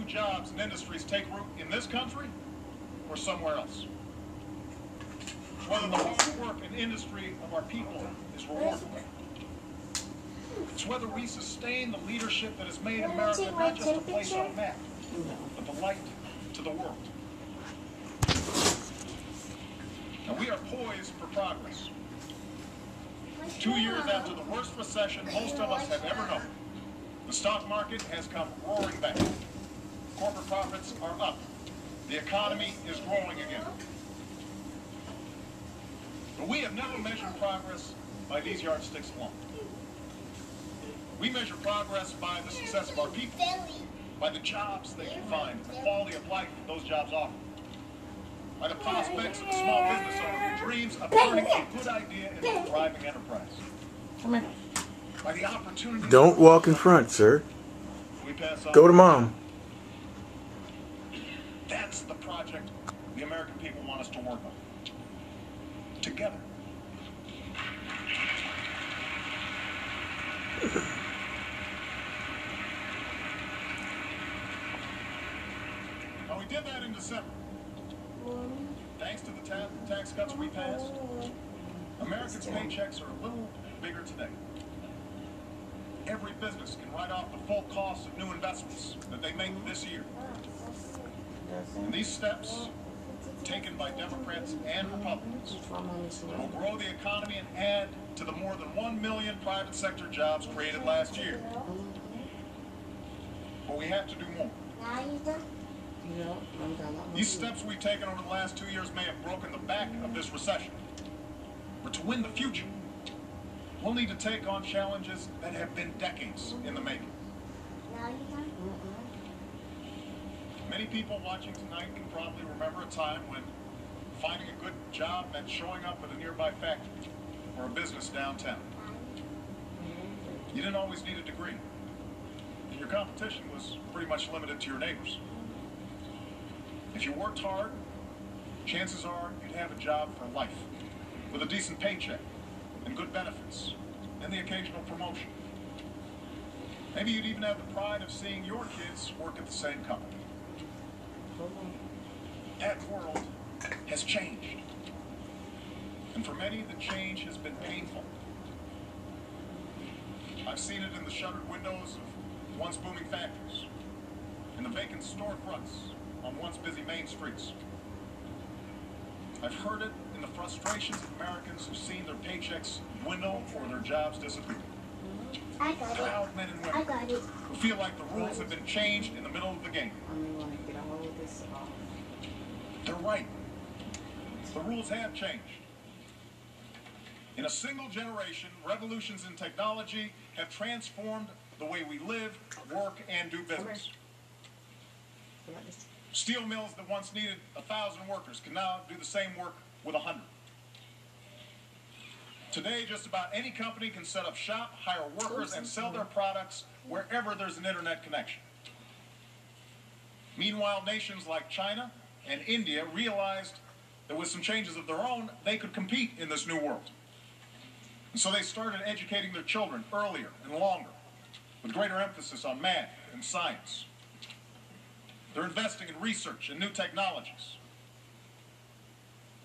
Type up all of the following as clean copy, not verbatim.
jobs and industries take root in this country or somewhere else. Whether the hard work and industry of our people is rewarded. It's whether we sustain the leadership that has made America not just a place on a map, but the light to the world. And we are poised for progress. 2 years after the worst recession most of us have ever known, the stock market has come roaring back. Corporate profits are up. The economy is growing again. But we have never measured progress by these yardsticks alone. We measure progress by the success of our people, by the jobs they can find, the quality of life those jobs offer, by the prospects of a small business owner who dreams of turning a good idea into a thriving enterprise. Come here. By the opportunity. Don't walk in front, sir. We pass on. Go to mom. That's the project the American people want us to work on. Together. Now, we did that in December. Thanks to the tax cuts we passed, Americans' paychecks are a little bigger today. Every business can write off the full cost of new investments that they make this year. And these steps, taken by Democrats and Republicans, will grow the economy and add to the more than 1 million private sector jobs created last year. But we have to do more. These steps we've taken over the last 2 years may have broken the back of this recession. But to win the future, we'll need to take on challenges that have been decades in the making. Many people watching tonight can probably remember a time when finding a good job meant showing up at a nearby factory or a business downtown. You didn't always need a degree, and your competition was pretty much limited to your neighbors. If you worked hard, chances are you'd have a job for life, with a decent paycheck and good benefits, and the occasional promotion. Maybe you'd even have the pride of seeing your kids work at the same company. That world has changed. And for many, the change has been painful. I've seen it in the shuttered windows of once booming factories, in the vacant storefronts on once busy main streets. I've heard it in the frustrations of Americans who've seen their paychecks dwindle or their jobs disappear. Proud men and women who feel like the rules have been changed in the middle of the game. They're right. The rules have changed. In a single generation, revolutions in technology have transformed the way we live, work, and do business. Steel mills that once needed 1,000 workers can now do the same work with 100. Today, just about any company can set up shop, hire workers, and sell their products wherever there's an internet connection. Meanwhile, nations like China and India realized that with some changes of their own, they could compete in this new world. And so they started educating their children earlier and longer, with greater emphasis on math and science. They're investing in research and new technologies.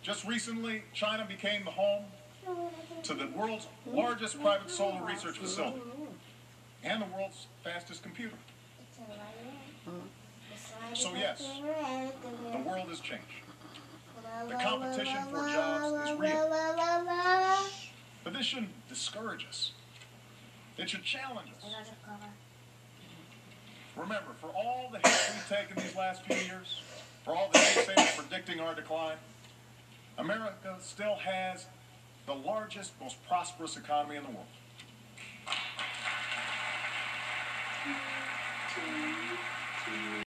Just recently, China became the home to the world's largest private solar research facility and the world's fastest computer. So yes, the world has changed. The competition for jobs is real. But this shouldn't discourage us. It should challenge us. Remember, for all the hits we've taken these last few years, for all the naysayers predicting our decline, America still has the largest, most prosperous economy in the world.